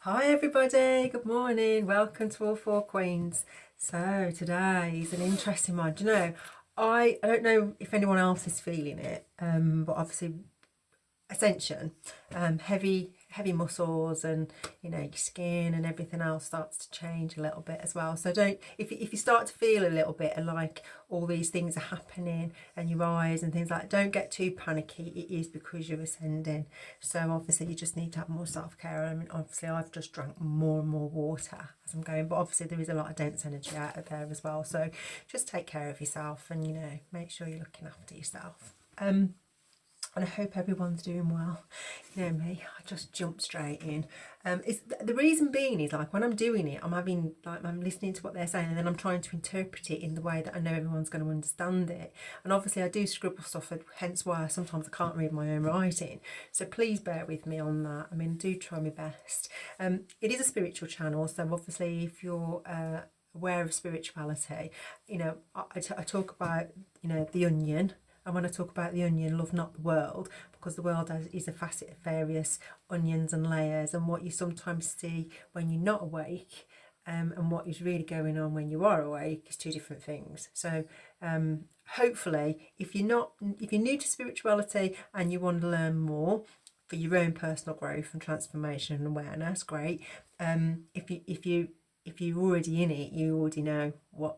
Hi everybody, good morning, welcome to All Four Queens. So today is an interesting one. Do you know, I don't know if anyone else is feeling it, but obviously ascension, heavy muscles, and your skin and everything else starts to change a little bit as well. So don't, if you start to feel a little bit like all these things are happening and your eyes and things like that, don't get too panicky. It is because you're ascending. So obviously you just need to have more self-care. I mean, obviously I've just drank more and more water as I'm going, but obviously there is a lot of dense energy out of there as well. So just take care of yourself and make sure you're looking after yourself. And I hope everyone's doing well. You know me, I just jump straight in. It's, the reason being is like when I'm doing it, I'm listening to what they're saying, and then I'm trying to interpret it in the way that I know everyone's going to understand it. And obviously I do scribble stuff, hence why sometimes I can't read my own writing. So please bear with me on that. I mean, do try my best. It is a spiritual channel, so obviously if you're aware of spirituality, I talk about the onion. And when I talk about the onion, love not the world, because the world is a facet of various onions and layers, and what you sometimes see when you're not awake and what is really going on when you are awake is two different things. So hopefully if you're new to spirituality and you want to learn more for your own personal growth and transformation and awareness, great. If you're already in it, you already know what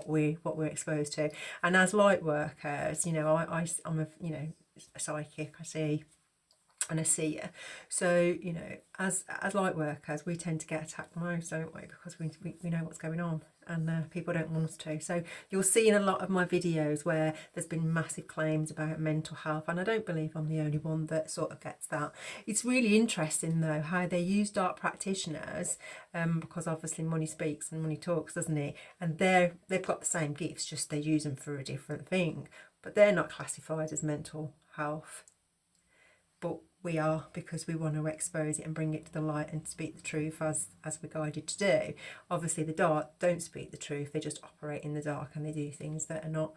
we're exposed to. And as light workers, I'm a psychic. I see and a seer. So as light workers, we tend to get attacked most, don't we? Because we know what's going on, and people don't want us to. So you'll see in a lot of my videos where there's been massive claims about mental health, and I don't believe I'm the only one that sort of gets that. It's really interesting though how they use dark practitioners, because obviously money speaks and money talks, doesn't it? And they've got the same gifts, just they use them for a different thing, but they're not classified as mental health. But we are, because we want to expose it and bring it to the light and speak the truth as we're guided to do. Obviously the dark don't speak the truth, they just operate in the dark and they do things that are not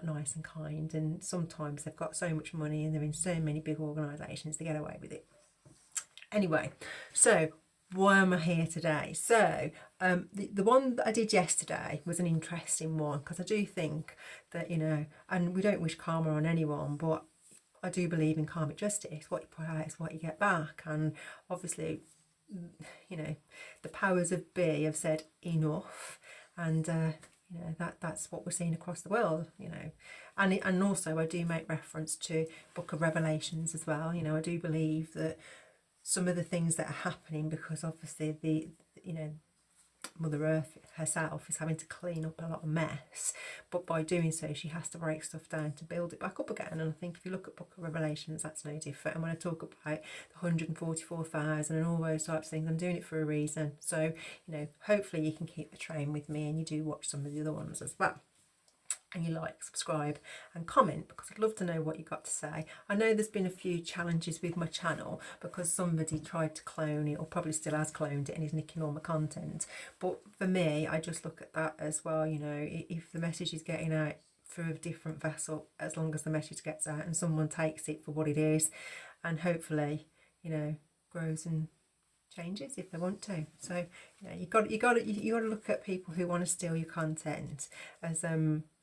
nice and kind, and sometimes they've got so much money and they're in so many big organisations they get away with it. Anyway, so why am I here today? So the one that I did yesterday was an interesting one, because I do think that and we don't wish karma on anyone, but I do believe in karmic justice. What you put out is what you get back. And obviously, the powers of be have said enough. And, that's what we're seeing across the world, And also I do make reference to Book of Revelations as well. I do believe that some of the things that are happening, because obviously the Mother Earth herself is having to clean up a lot of mess, but by doing so she has to break stuff down to build it back up again. And I think if you look at Book of Revelations, that's no different. And when I talk about the 144,000 and all those types of things, I'm doing it for a reason. So hopefully you can keep the train with me and you do watch some of the other ones as well, and you like, subscribe and comment, because I'd love to know what you got to say. I know there's been a few challenges with my channel because somebody tried to clone it, or probably still has cloned it, and is nicking all my content. But for me, I just look at that as well, if the message is getting out through a different vessel, as long as the message gets out and someone takes it for what it is, and hopefully grows and changes if they want to. So you got to look at people who want to steal your content as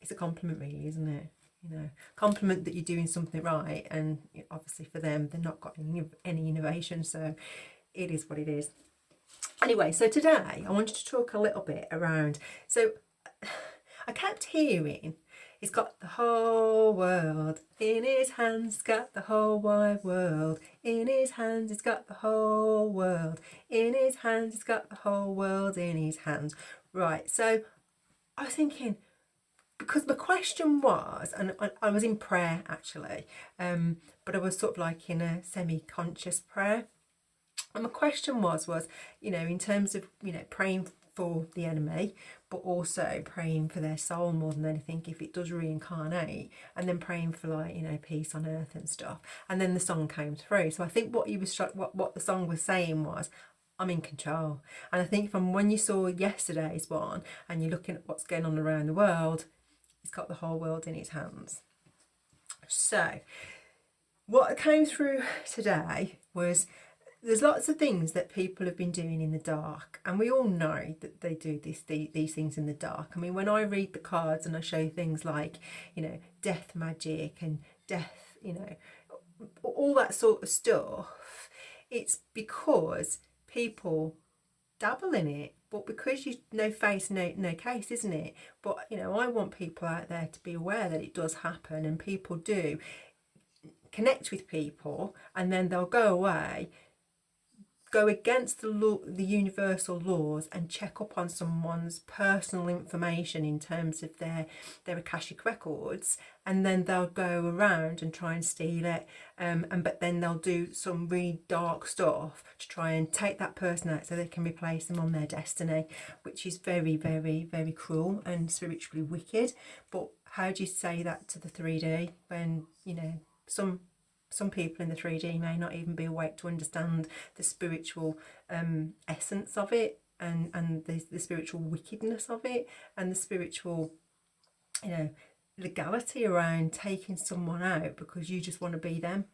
it's a compliment, really, isn't it? Compliment that you're doing something right, and obviously for them they're not got any innovation, so it is what it is. Anyway, so today I wanted to talk a little bit around, so I kept hearing, he's got the whole world in his hands, he's got the whole wide world in his hands, he's got the whole world in his hands, he's got the whole world in his hands. Right, so I was thinking, because the question was, and I was in prayer actually, but I was sort of like in a semi-conscious prayer, and my question was in terms of praying for the enemy, but also praying for their soul more than anything if it does reincarnate, and then praying for peace on earth and stuff. And then the song came through, so I think what the song was saying was, I'm in control. And I think from when you saw yesterday's one and you're looking at what's going on around the world, he's got the whole world in his hands. So what came through today was there's lots of things that people have been doing in the dark, and we all know that they do these things in the dark. I mean, when I read the cards and I show things like, you know, death magic and death, you know, all that sort of stuff, it's because people dabble in it, but because you no face no case, isn't it? But you know, I want people out there to be aware that it does happen, and people do connect with people, and then they'll go away, go against the law, the universal laws, and check up on someone's personal information in terms of their akashic records, and then they'll go around and try and steal it, but then they'll do some really dark stuff to try and take that person out so they can replace them on their destiny, which is very, very, very cruel and spiritually wicked. But how do you say that to the 3D when, you know, some people in the 3D may not even be awake to understand the spiritual essence of it, and the spiritual wickedness of it, and the spiritual, you know, legality around taking someone out because you just want to be them.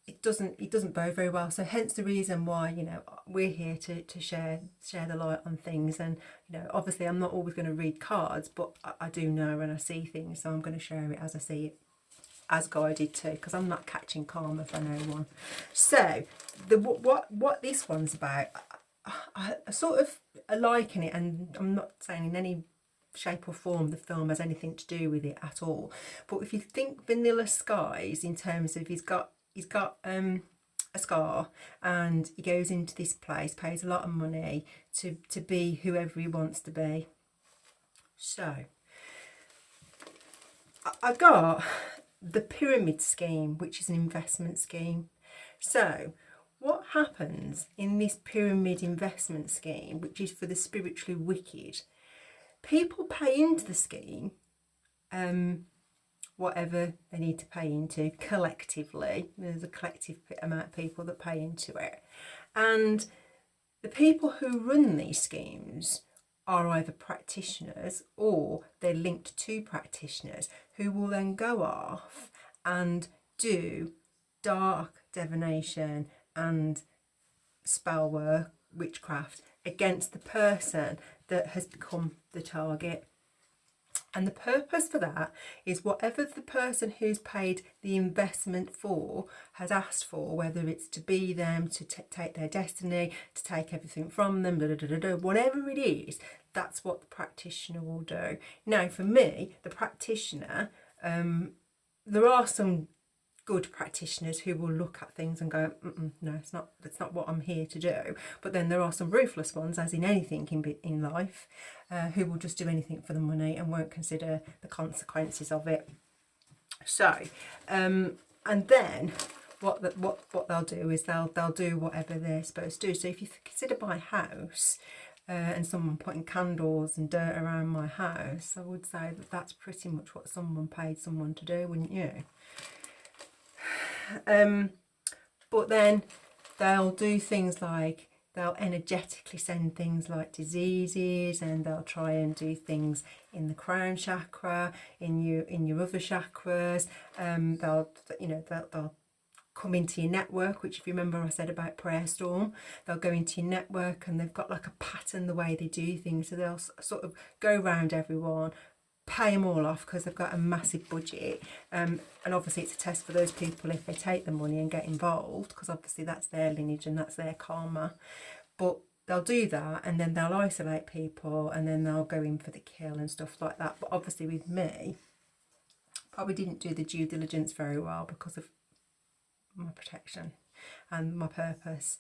It doesn't bode very well. So hence the reason why, you know, we're here to share the light on things. And you know, obviously I'm not always going to read cards, but I do know when I see things, so I'm going to share it as I see it, as guided too, because I'm not catching karma for no one. So what this one's about, I sort of liken it, and I'm not saying in any shape or form the film has anything to do with it at all, but if you think Vanilla Skies in terms of he's got a scar, and he goes into this place, pays a lot of money to be whoever he wants to be. So I got the pyramid scheme, which is an investment scheme. So what happens in this pyramid investment scheme, which is for the spiritually wicked, people pay into the scheme whatever they need to pay into collectively. There's a collective amount of people that pay into it, and the people who run these schemes are either practitioners or they're linked to practitioners who will then go off and do dark divination and spell work, witchcraft, against the person that has become the target. And the purpose for that is whatever the person who's paid the investment for has asked for, whether it's to be them, to take their destiny, to take everything from them, whatever it is, that's what the practitioner will do. Now, for me, the practitioner, there are some good practitioners who will look at things and go, no, that's not what I'm here to do. But then there are some ruthless ones, as in anything in life, who will just do anything for the money and won't consider the consequences of it. So, and then what they'll do is they'll do whatever they're supposed to do. So if you consider my house, and someone putting candles and dirt around my house, I would say that that's pretty much what someone paid someone to do, wouldn't you? But then they'll do things like they'll energetically send things like diseases, and they'll try and do things in the crown chakra, in your other chakras. They'll come into your network, which, if you remember I said about Prayer Storm, they'll go into your network and they've got like a pattern the way they do things. So they'll sort of go around everyone, pay them all off because they've got a massive budget, and obviously it's a test for those people if they take the money and get involved, because obviously that's their lineage and that's their karma. But they'll do that, and then they'll isolate people, and then they'll go in for the kill and stuff like that. But obviously with me, probably didn't do the due diligence very well because of my protection and my purpose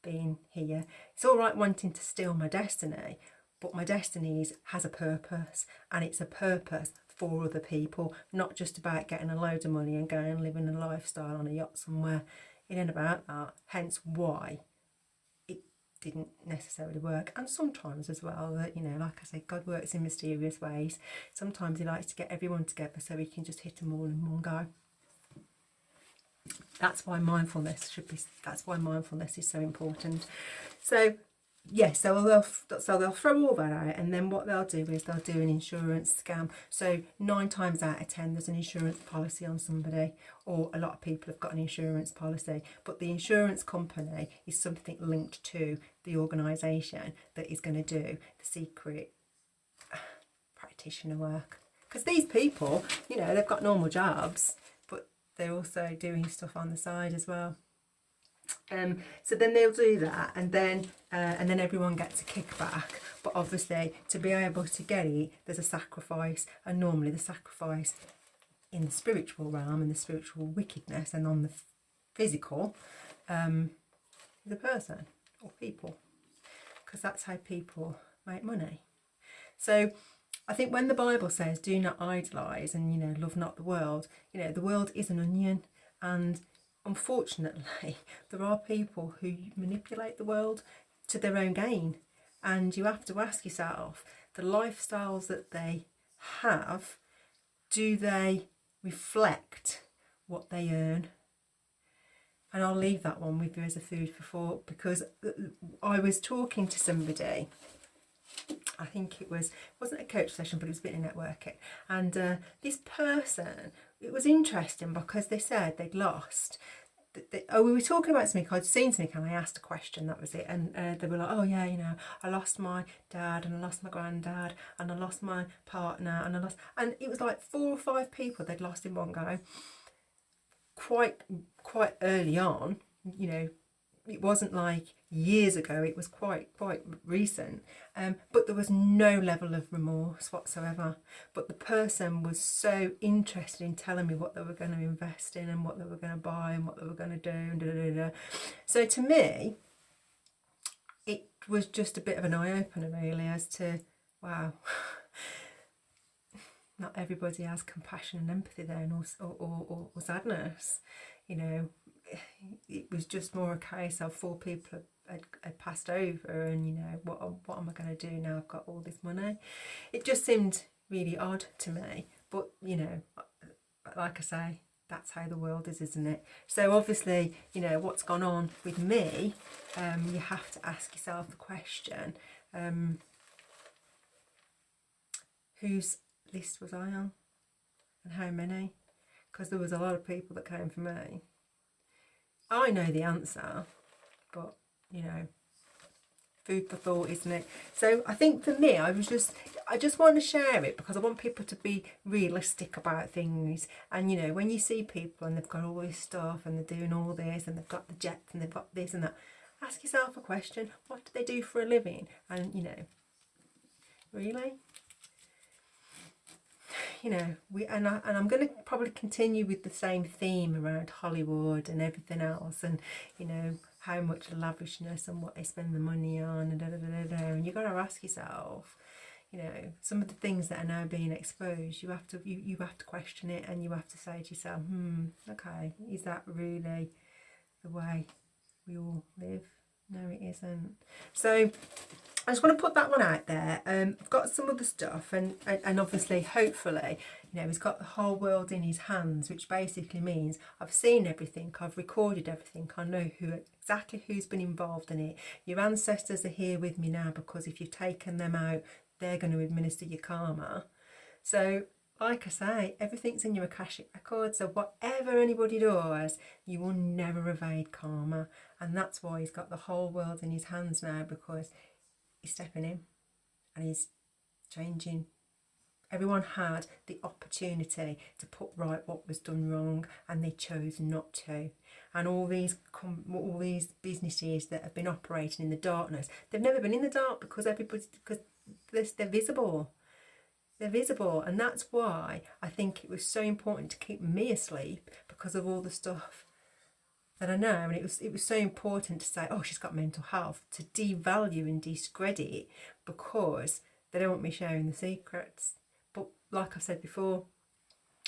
being here. It's all right wanting to steal my destiny, but my destiny has a purpose, and it's a purpose for other people, not just about getting a load of money and going and living a lifestyle on a yacht somewhere. It ain't about that, hence why it didn't necessarily work. And sometimes as well, that, you know, like I say, God works in mysterious ways. Sometimes he likes to get everyone together so he can just hit them all in one go. That's why mindfulness is so important. So yes, so they'll throw all that out, and then what they'll do is they'll do an insurance scam. So 9 times out of 10, there's an insurance policy on somebody, or a lot of people have got an insurance policy, but the insurance company is something linked to the organisation that is going to do the secret practitioner work. Because these people, they've got normal jobs, but they're also doing stuff on the side as well. So then they'll do that, and then everyone gets a kickback. But obviously, to be able to get it, there's a sacrifice, and normally the sacrifice in the spiritual realm and the spiritual wickedness, and on the physical, is a person or people, because that's how people make money. So I think when the Bible says, "Do not idolize," and love not the world, the world is an onion, and unfortunately, there are people who manipulate the world to their own gain, and you have to ask yourself, the lifestyles that they have, do they reflect what they earn? And I'll leave that one with you as a food for thought, because I was talking to somebody, I think it wasn't a coach session, but it was a bit of networking, and this person, it was interesting because they said they'd lost. We were talking about something, I'd seen something, and I asked a question, that was it, and they were like, oh yeah, I lost my dad, and I lost my granddad, and I lost my partner, and it was like 4 or 5 people they'd lost in one go, quite early on. It wasn't like years ago, it was quite recent, but there was no level of remorse whatsoever. But the person was so interested in telling me what they were going to invest in, and what they were going to buy, and what they were going to do, and So to me, it was just a bit of an eye-opener really, as to, wow, not everybody has compassion and empathy then, or sadness. It was just more a case of 4 people had passed over, and what am I going to do now? I've got all this money. It just seemed really odd to me, but like I say, that's how the world is, isn't it? So obviously, what's gone on with me, you have to ask yourself the question, whose list was I on, and how many? Because there was a lot of people that came for me. I know the answer, but food for thought, isn't it? So I think for me, I just want to share it because I want people to be realistic about things. And when you see people and they've got all this stuff, and they're doing all this, and they've got the jets, and they've got this and that, ask yourself a question: what do they do for a living? And really, I'm going to probably continue with the same theme around Hollywood and everything else, and how much lavishness and what they spend the money on, and you've got to ask yourself, some of the things that are now being exposed, you have to question it, and you have to say to yourself, okay, is that really the way we all live? No, it isn't. So I just want to put that one out there. I've got some other stuff, and obviously, hopefully, he's got the whole world in his hands, which basically means I've seen everything, I've recorded everything, I know exactly who's been involved in it. Your ancestors are here with me now, because if you've taken them out, they're going to administer your karma. So, like I say, everything's in your Akashic record, so whatever anybody does, you will never evade karma. And that's why he's got the whole world in his hands now, because he's stepping in and he's changing. Everyone had the opportunity to put right what was done wrong, and they chose not to. And all these businesses that have been operating in the darkness, they've never been in the dark, because they're visible. They're visible, and that's why I think it was so important to keep me asleep, because of all the stuff that I know. And it was so important to say, oh, she's got mental health, to devalue and discredit it, because they don't want me sharing the secrets. But like I said before,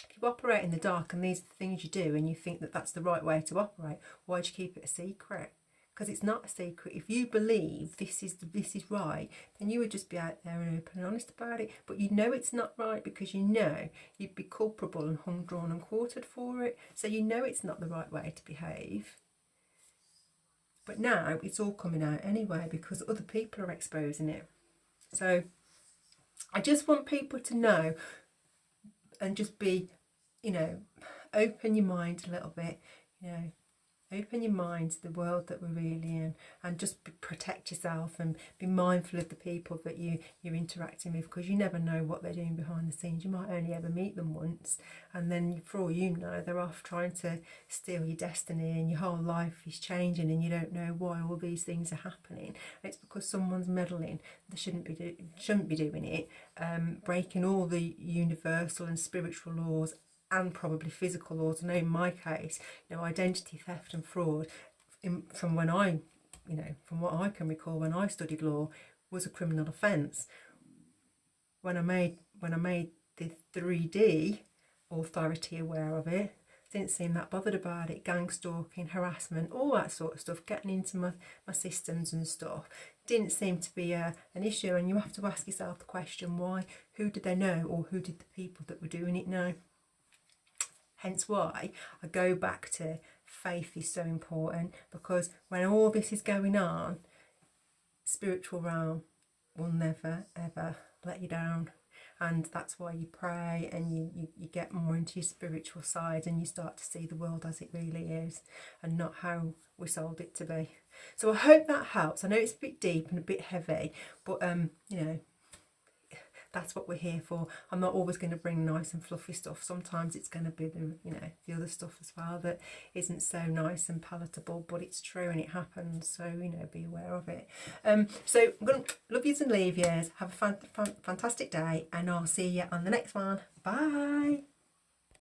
if you operate in the dark and these are the things you do, and you think that that's the right way to operate, why do you keep it a secret? Because it's not a secret. If you believe this is right, then you would just be out there and open and honest about it. But you know it's not right, because you know you'd be culpable and hung, drawn and quartered for it. So you know it's not the right way to behave. But now it's all coming out anyway because other people are exposing it. So I just want people to know and just be, you know, open your mind a little bit, you know, open your mind to the world that we're really in, and just protect yourself and be mindful of the people that you're interacting with, because you never know what they're doing behind the scenes. You might only ever meet them once, and then for all you know, they're off trying to steal your destiny, and your whole life is changing, and you don't know why all these things are happening. And it's because someone's meddling. They shouldn't be doing it, breaking all the universal and spiritual laws and probably physical laws. I know in my case, you know, identity theft and fraud, from when I, you know, from what I can recall when I studied law, was a criminal offence. When I made the 3D authority aware of it, didn't seem that bothered about it. Gang stalking, harassment, all that sort of stuff, getting into my systems and stuff, didn't seem to be an issue. And you have to ask yourself the question, why? Who did they know, or who did the people that were doing it know? Hence why I go back to faith is so important, because when all this is going on, spiritual realm will never ever let you down. And that's why you pray and you get more into your spiritual side, and you start to see the world as it really is and not how we sold it to be. So I hope that helps. I know it's a bit deep and a bit heavy, but you know, that's what we're here for. I'm not always going to bring nice and fluffy stuff. Sometimes it's going to be the, you know, the other stuff as well that isn't so nice and palatable, but it's true and it happens. So, you know, be aware of it. So I'm going to love yous and leave yous. Have a fantastic day, and I'll see you on the next one. Bye.